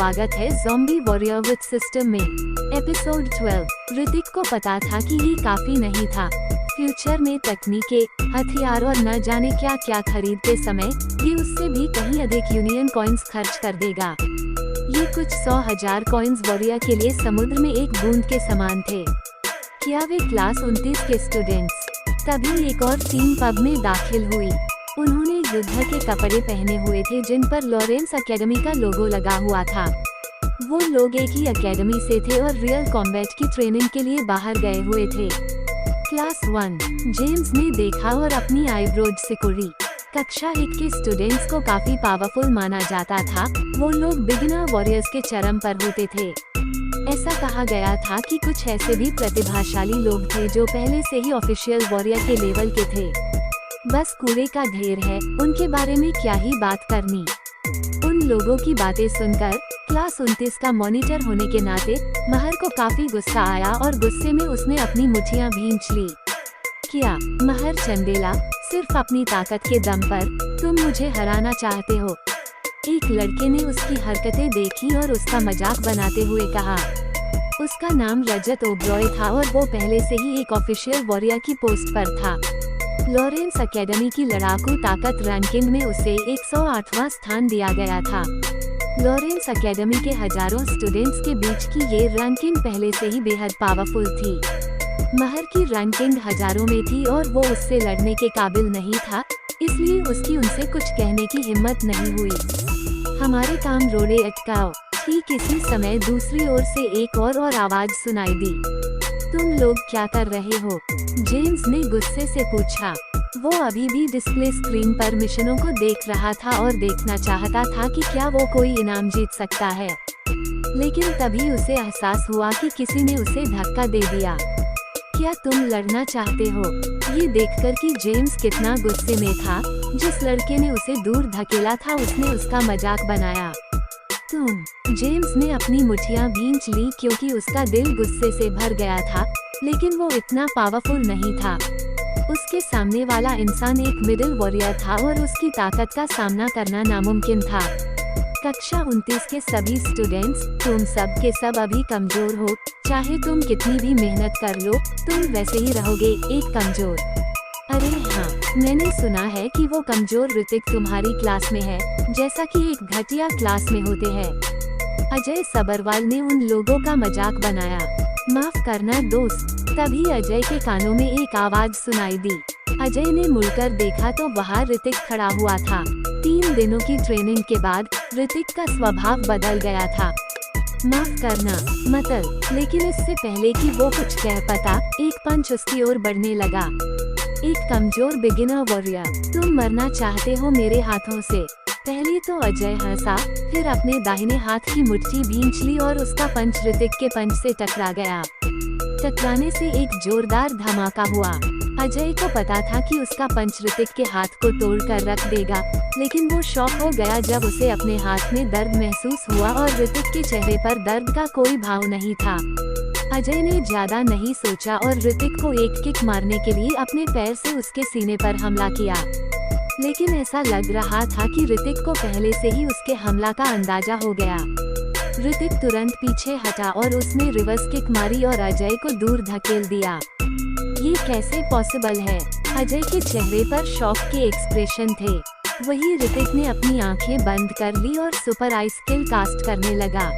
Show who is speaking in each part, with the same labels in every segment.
Speaker 1: स्वागत है zombie warrior with system में। एपिसोड 12। ऋतिक को पता था कि ये काफी नहीं था। फ्यूचर में तकनीकें, हथियार और न जाने क्या क्या खरीदते समय ये उससे भी कहीं अधिक यूनियन कॉइन्स खर्च कर देगा। ये कुछ 100,000 कॉइन्स वॉरियर के लिए समुद्र में एक बूंद के समान थे। क्या वे क्लास 29 के स्टूडेंट्स? तभी एक और टीम पब में दाखिल हुई। उन्होंने युद्ध के कपड़े पहने हुए थे जिन पर लॉरेंस एकेडमी का लोगो लगा हुआ था। वो लोग एक ही एकेडमी से थे और रियल कॉम्बैट की ट्रेनिंग के लिए बाहर गए हुए थे। क्लास 1। जेम्स ने देखा और अपनी आईब्रोज सिकुड़ी। कक्षा 1 के स्टूडेंट्स को काफी पावरफुल माना जाता था। वो लोग बिगिनर वॉरियर्स के चरम पर होते थे। ऐसा कहा गया था कि कुछ ऐसे भी प्रतिभाशाली लोग थे जो पहले से ही ऑफिशियल वॉरियर के लेवल के थे। बस कूड़े का ढेर है, उनके बारे में क्या ही बात करनी। उन लोगों की बातें सुनकर क्लास 29 का मॉनिटर होने के नाते महर को काफी गुस्सा आया और गुस्से में उसने अपनी मुठ्ठियां भींच ली। क्या महर चंदेला, सिर्फ अपनी ताकत के दम पर तुम मुझे हराना चाहते हो? एक लड़के ने उसकी हरकतें देखी और उसका मजाक बनाते हुए कहा। उसका नाम रजत ओब्रॉय था और वो पहले से ही एक ऑफिशियल वॉरियर की पोस्ट पर था। लॉरेंस एकेडमी की लड़ाकू ताकत रैंकिंग में उसे 108वां स्थान दिया गया था। लॉरेंस एकेडमी के हजारों स्टूडेंट्स के बीच की ये रैंकिंग पहले से ही बेहद पावरफुल थी। महर की रैंकिंग हजारों में थी और वो उससे लड़ने के काबिल नहीं था, इसलिए उसकी उनसे कुछ कहने की हिम्मत नहीं हुई। हमारे काम रोड़े अटकाओ। ठीक इसी समय दूसरी ओर से एक और आवाज सुनाई दी। तुम लोग क्या कर रहे हो? जेम्स ने गुस्से से पूछा। वो अभी भी डिस्प्ले स्क्रीन पर मिशनों को देख रहा था और देखना चाहता था कि क्या वो कोई इनाम जीत सकता है। लेकिन तभी उसे एहसास हुआ कि किसी ने उसे धक्का दे दिया। क्या तुम लड़ना चाहते हो? ये देखकर कि जेम्स कितना गुस्से में था, जिस लड़के ने उसे दूर धकेला था उसने उसका मजाक बनाया। तुम। जेम्स ने अपनी मुठ्ठियां भींच ली क्योंकि उसका दिल गुस्से से भर गया था, लेकिन वो इतना पावरफुल नहीं था। उसके सामने वाला इंसान एक मिडिल वॉरियर था और उसकी ताकत का सामना करना नामुमकिन था। कक्षा 29 के सभी स्टूडेंट्स, तुम सब के सब अभी कमजोर हो। चाहे तुम कितनी भी मेहनत कर लो, तुम वैसे ही रहोगे, एक कमजोर। अरे हाँ, मैंने सुना है कि वो कमजोर ऋतिक तुम्हारी क्लास में है, जैसा कि एक घटिया क्लास में होते हैं। अजय सबरवाल ने उन लोगों का मजाक बनाया। माफ करना दोस्त। तभी अजय के कानों में एक आवाज सुनाई दी। अजय ने मुड़कर देखा तो वहाँ ऋतिक खड़ा हुआ था। 3 दिनों की ट्रेनिंग के बाद ऋतिक का स्वभाव बदल गया था। माफ करना मतलब, लेकिन इससे पहले कि वो कुछ कह पाता, एक पंच उसकी ओर बढ़ने लगा। एक कमजोर बिगिनर वॉरियर, तुम मरना चाहते हो मेरे हाथों से? पहले तो अजय हंसा, फिर अपने दाहिने हाथ की मुट्ठी भींच ली और उसका पंच ऋतिक के पंच से टकरा गया। टकराने से एक जोरदार धमाका हुआ। अजय को पता था कि उसका पंच ऋतिक के हाथ को तोड़कर रख देगा, लेकिन वो शॉक हो गया जब उसे अपने हाथ में दर्द महसूस हुआ और ऋतिक के चेहरे पर दर्द का कोई भाव नहीं था। अजय ने ज्यादा नहीं सोचा और ऋतिक को एक किक मारने के लिए अपने पैर से उसके सीने पर हमला किया। लेकिन ऐसा लग रहा था कि ऋतिक को पहले से ही उसके हमला का अंदाजा हो गया। ऋतिक तुरंत पीछे हटा और उसने रिवर्स किक मारी और अजय को दूर धकेल दिया। ये कैसे पॉसिबल है? अजय के चेहरे पर शॉक के एक्सप्रेशन थे। वही ऋतिक ने अपनी आंखें बंद कर ली और सुपर आई स्किल कास्ट करने लगा।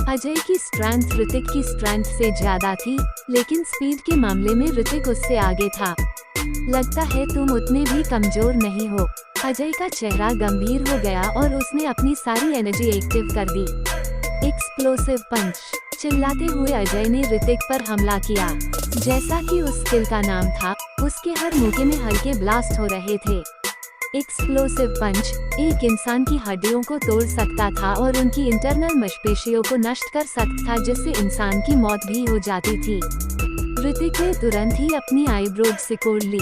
Speaker 1: अजय की स्ट्रेंथ ऋतिक की स्ट्रेंथ से ज्यादा थी, लेकिन स्पीड के मामले में ऋतिक उससे आगे था। लगता है तुम उतने भी कमजोर नहीं हो। अजय का चेहरा गंभीर हो गया और उसने अपनी सारी एनर्जी एक्टिव कर दी। एक्सप्लोसिव पंच। चिल्लाते हुए अजय ने ऋतिक पर हमला किया। जैसा कि उस स्किल का नाम था, उसके हर मौके में हल्के ब्लास्ट हो रहे थे। एक्सप्लोसिव पंच एक इंसान की हड्डियों को तोड़ सकता था और उनकी इंटरनल मांसपेशियों को नष्ट कर सकता था, जिससे इंसान की मौत भी हो जाती थी। ऋतिक ने तुरंत ही अपनी आईब्रोज सिकोड़ ली।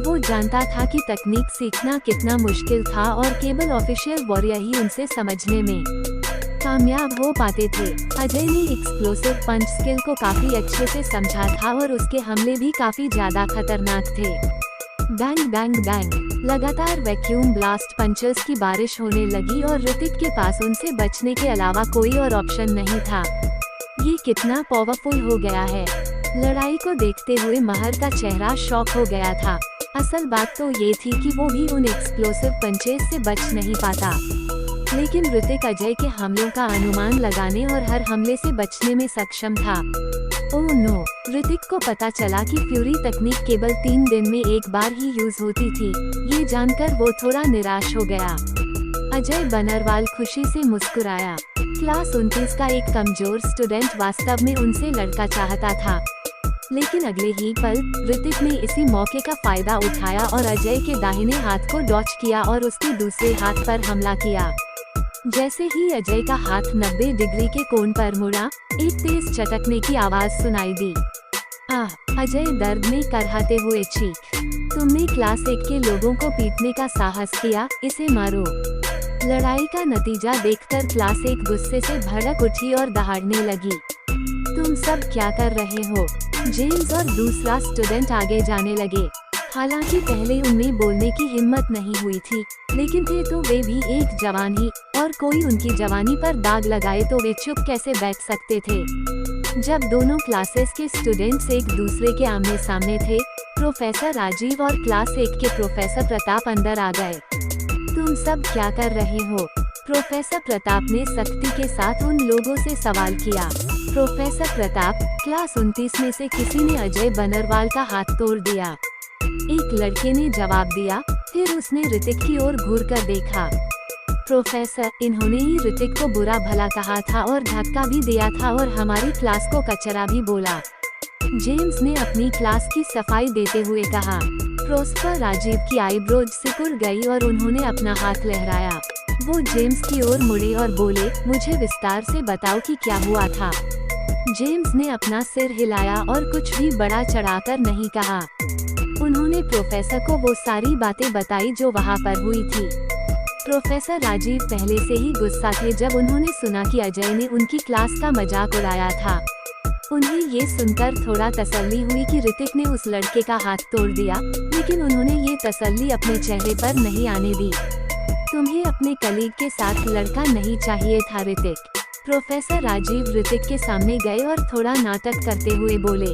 Speaker 1: वो जानता था कि तकनीक सीखना कितना मुश्किल था और केवल ऑफिशियल वॉरियर ही उनसे समझने में कामयाब हो पाते थे। अजय ने एक्सप्लोसिव पंच स्किल को काफी अच्छे से समझा था और उसके हमले भी काफी ज्यादा खतरनाक थे। Bang bang bang. लगातार वैक्यूम ब्लास्ट पंचर्स की बारिश होने लगी और ऋतिक के पास उनसे बचने के अलावा कोई और ऑप्शन नहीं था। ये कितना पावरफुल हो गया है। लड़ाई को देखते हुए महर का चेहरा शॉक हो गया था। असल बात तो ये थी कि वो भी उन एक्सप्लोसिव पंचेस से बच नहीं पाता, लेकिन ऋतिक अजय के हमलों का अनुमान लगाने और हर हमले से बचने में सक्षम था। ओह नो, ऋतिक को पता चला कि फ्यूरी तकनीक केवल 3 दिन में एक बार ही यूज होती थी। ये जानकर वो थोड़ा निराश हो गया। अजय बनरवाल खुशी से मुस्कुराया। क्लास 29 का एक कमजोर स्टूडेंट वास्तव में उनसे लड़का चाहता था, लेकिन अगले ही पल ऋतिक ने इसी मौके का फायदा उठाया और अजय के दाहिने हाथ को डॉच किया और उसके दूसरे हाथ पर हमला किया। जैसे ही अजय का हाथ 90 डिग्री के कोण पर मुड़ा, एक तेज चटकने की आवाज सुनाई दी। आह! अजय दर्द में करहाते हुए चीख। तुमने क्लास 1 के लोगों को पीटने का साहस किया, इसे मारो। लड़ाई का नतीजा देखकर क्लास 1 गुस्से से भड़क उठी और दहाड़ने लगी। तुम सब क्या कर रहे हो? जेम्स और दूसरा स्टूडेंट आगे जाने लगे। हालांकि पहले उनमें बोलने की हिम्मत नहीं हुई थी, लेकिन थे तो वे भी एक जवान ही, और कोई उनकी जवानी पर दाग लगाए तो वे चुप कैसे बैठ सकते थे। जब दोनों क्लासेस के स्टूडेंट्स एक दूसरे के आमने सामने थे, प्रोफेसर राजीव और क्लास 1 के प्रोफेसर प्रताप अंदर आ गए। तुम सब क्या कर रहे हो? प्रोफेसर प्रताप ने सख्ती के साथ उन लोगों से सवाल किया। प्रोफेसर प्रताप, क्लास 29 में से किसी ने अजय बनरवाल का हाथ तोड़ दिया। एक लड़के ने जवाब दिया। फिर उसने ऋतिक की ओर घूरकर देखा। प्रोफेसर, इन्होंने ही ऋतिक को बुरा भला कहा था और धक्का भी दिया था और हमारी क्लास को कचरा भी बोला। जेम्स ने अपनी क्लास की सफाई देते हुए कहा। प्रोफेसर राजीव की आईब्रोज सिकुड़ गई और उन्होंने अपना हाथ लहराया। वो जेम्स की ओर मुड़े और बोले, मुझे विस्तार से बताओ कि क्या हुआ था। जेम्स ने अपना सिर हिलाया और कुछ भी बड़ा चढ़ाकर नहीं कहा। उन्होंने प्रोफेसर को वो सारी बातें बताई जो वहाँ पर हुई थी। प्रोफेसर राजीव पहले से ही गुस्सा थे जब उन्होंने सुना कि अजय ने उनकी क्लास का मजाक उड़ाया था। उन्हें ये सुनकर थोड़ा तसल्ली हुई कि ऋतिक ने उस लड़के का हाथ तोड़ दिया, लेकिन उन्होंने ये तसल्ली अपने चेहरे पर नहीं आने दी। तुम्हें अपने कलीग के साथ लड़का नहीं चाहिए था ऋतिक। प्रोफेसर राजीव ऋतिक के सामने गए और थोड़ा नाटक करते हुए बोले,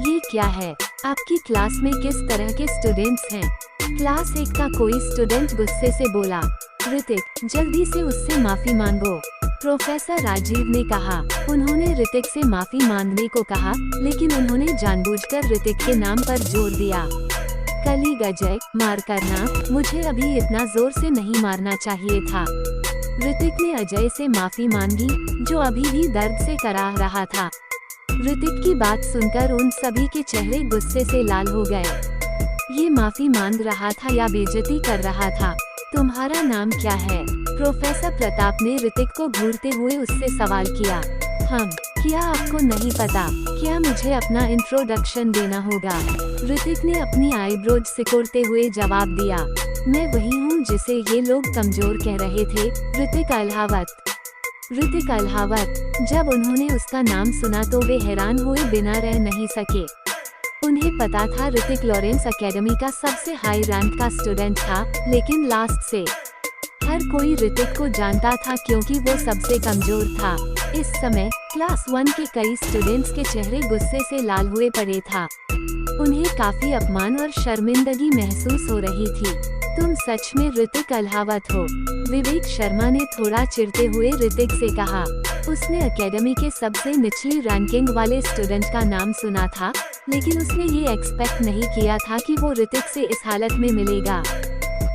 Speaker 1: ये क्या है? आपकी क्लास में किस तरह के स्टूडेंट्स हैं? क्लास 1 का कोई स्टूडेंट गुस्से से बोला। ऋतिक, जल्दी से उससे माफी मांगो। प्रोफेसर राजीव ने कहा। उन्होंने ऋतिक से माफी मांगने को कहा, लेकिन उन्होंने जानबूझकर ऋतिक के नाम पर जोर दिया। कलीग अजय, मार करना, मुझे अभी इतना जोर से नहीं मारना चाहिए था। ऋतिक ने अजय से माफी मांगी, जो अभी भी दर्द से कराह रहा था। ऋतिक की बात सुनकर उन सभी के चेहरे गुस्से से लाल हो गए। ये माफी मांग रहा था या बेइज्जती कर रहा था? तुम्हारा नाम क्या है? प्रोफेसर प्रताप ने ऋतिक को घूरते हुए उससे सवाल किया। क्या आपको नहीं पता? क्या मुझे अपना इंट्रोडक्शन देना होगा? ऋतिक ने अपनी आईब्रोज सिकोड़ते हुए जवाब दिया। मैं वही हूँ जिसे ये लोग कमजोर कह रहे थे, ऋतिक अल्हावत। ऋतिक अल्हावत। जब उन्होंने उसका नाम सुना तो वे हैरान हुए बिना रह नहीं सके। उन्हें पता था ऋतिक लॉरेंस एकेडमी का सबसे हाई रैंक का स्टूडेंट था, लेकिन लास्ट से हर कोई ऋतिक को जानता था क्योंकि वो सबसे कमजोर था। इस समय क्लास 1 के कई स्टूडेंट्स के चेहरे गुस्से से लाल हुए पड़े था। उन्हें काफी अपमान और शर्मिंदगी महसूस हो रही थी। तुम सच में ऋतिक अल्हावत हो? विवेक शर्मा ने थोड़ा चिढ़ते हुए ऋतिक से कहा। उसने एकेडमी के सबसे निचली रैंकिंग वाले स्टूडेंट का नाम सुना था, लेकिन उसने ये एक्सपेक्ट नहीं किया था कि वो ऋतिक से इस हालत में मिलेगा।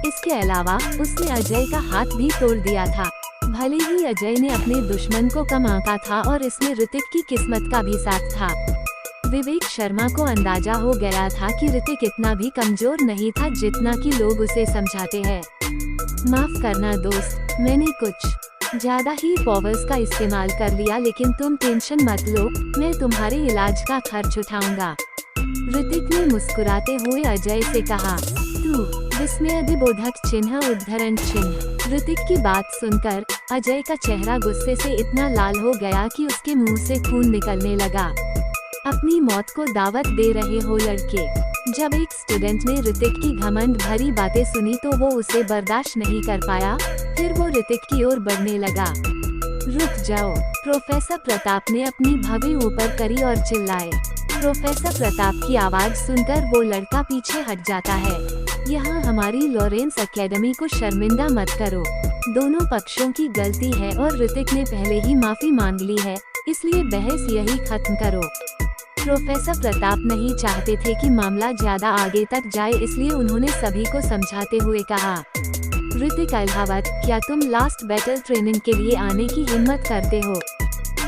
Speaker 1: इसके अलावा उसने अजय का हाथ भी तोड़ दिया था। भले ही अजय ने अपने दुश्मन को कम आंका था और इसमें ऋतिक की किस्मत का भी साथ था। विवेक शर्मा को अंदाजा हो गया था कि ऋतिक इतना भी कमजोर नहीं था जितना कि लोग उसे समझाते हैं। माफ करना दोस्त, मैंने कुछ ज्यादा ही पावर्स का इस्तेमाल कर लिया, लेकिन तुम टेंशन मत लो, मैं तुम्हारे इलाज का खर्च उठाऊंगा। ऋतिक ने मुस्कुराते हुए अजय से कहा। तू विस्मयादिबोधक चिन्ह उद्धरण चिन्ह। ऋतिक की बात सुनकर अजय का चेहरा गुस्से से इतना लाल हो गया कि उसके मुंह से खून निकलने लगा। अपनी मौत को दावत दे रहे हो लड़के? जब एक स्टूडेंट ने ऋतिक की घमंड भरी बातें सुनी तो वो उसे बर्दाश्त नहीं कर पाया। फिर वो ऋतिक की ओर बढ़ने लगा। रुक जाओ, प्रोफेसर प्रताप ने अपनी भौहें ऊपर करी और चिल्लाए। प्रोफेसर प्रताप की आवाज सुनकर वो लड़का पीछे हट जाता है। यहाँ हमारी लॉरेंस एकेडमी को शर्मिंदा मत करो। दोनों पक्षों की गलती है और ऋतिक ने पहले ही माफी मांग ली है, इसलिए बहस यही खत्म करो। प्रोफेसर प्रताप नहीं चाहते थे कि मामला ज्यादा आगे तक जाए, इसलिए उन्होंने सभी को समझाते हुए कहा, ऋतिक अल्हावत, क्या तुम लास्ट बैटल ट्रेनिंग के लिए आने की हिम्मत करते हो?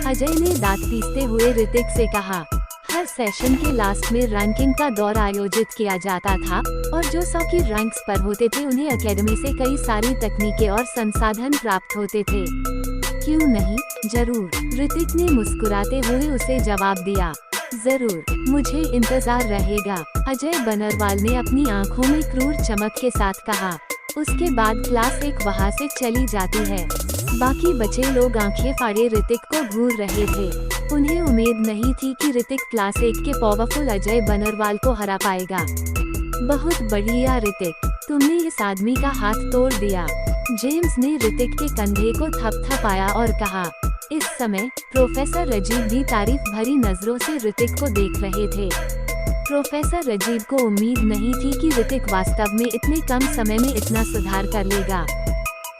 Speaker 1: अजय ने दांत पीसते हुए ऋतिक से कहा। हर सेशन के लास्ट में रैंकिंग का दौर आयोजित किया जाता था और जो 100 की रैंक्स पर होते थे उन्हें एकेडमी से कई सारी तकनीकें और संसाधन प्राप्त होते थे। क्यों नहीं, जरूर, ऋतिक ने मुस्कुराते हुए उसे जवाब दिया। जरूर, मुझे इंतजार रहेगा, अजय बनरवाल ने अपनी आंखों में क्रूर चमक के साथ कहा। उसके बाद क्लास 1 वहाँ से चली जाती है। बाकी बचे लोग आंखें फाड़े ऋतिक को घूर रहे थे। उन्हें उम्मीद नहीं थी कि ऋतिक क्लास 1 के पावरफुल अजय बनरवाल को हरा पाएगा। बहुत बढ़िया ऋतिक, तुमने इस आदमी का हाथ तोड़ दिया। जेम्स ने ऋतिक के कंधे को थपथपाया और कहा। इस समय प्रोफेसर राजीव भी तारीफ भरी नजरों से ऋतिक को देख रहे थे। प्रोफेसर राजीव को उम्मीद नहीं थी कि ऋतिक वास्तव में इतने कम समय में इतना सुधार कर लेगा।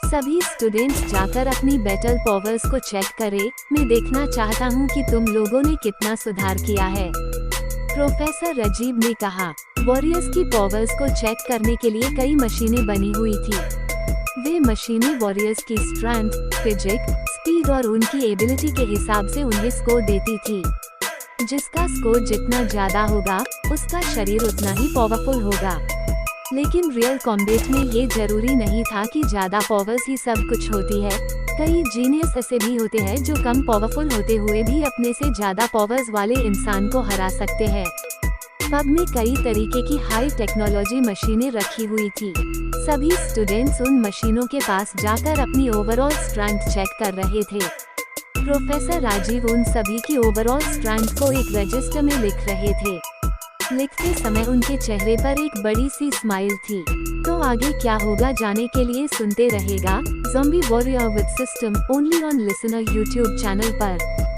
Speaker 1: सभी स्टूडेंट्स जाकर अपनी बैटल पावर्स को चेक करें। मैं देखना चाहता हूं कि तुम लोगों ने कितना सुधार किया है, प्रोफेसर राजीव ने कहा। वॉरियर्स की पावर्स को चेक करने के लिए कई मशीनें बनी हुई थी। वे मशीनें वॉरियर्स की स्ट्रेंथ, फिजिक, स्पीड और उनकी एबिलिटी के हिसाब से उन्हें स्कोर देती थी। जिसका स्कोर जितना ज्यादा होगा, उसका शरीर उतना ही पावरफुल होगा। लेकिन रियल कॉम्बैट में ये जरूरी नहीं था कि ज्यादा पावर्स ही सब कुछ होती है। कई जीनियस ऐसे भी होते हैं जो कम पावरफुल होते हुए भी अपने से ज्यादा पावर्स वाले इंसान को हरा सकते हैं। पब में कई तरीके की हाई टेक्नोलॉजी मशीनें रखी हुई थी। सभी स्टूडेंट्स उन मशीनों के पास जाकर अपनी ओवरऑल स्ट्रेंथ चेक कर रहे थे। प्रोफेसर राजीव उन सभी की ओवरऑल स्ट्रेंथ को एक रजिस्टर में लिख रहे थे। लिखते समय उनके चेहरे पर एक बड़ी सी स्माइल थी। तो आगे क्या होगा जाने के लिए सुनते रहेगा zombie warrior with system, only on listener YouTube channel पर।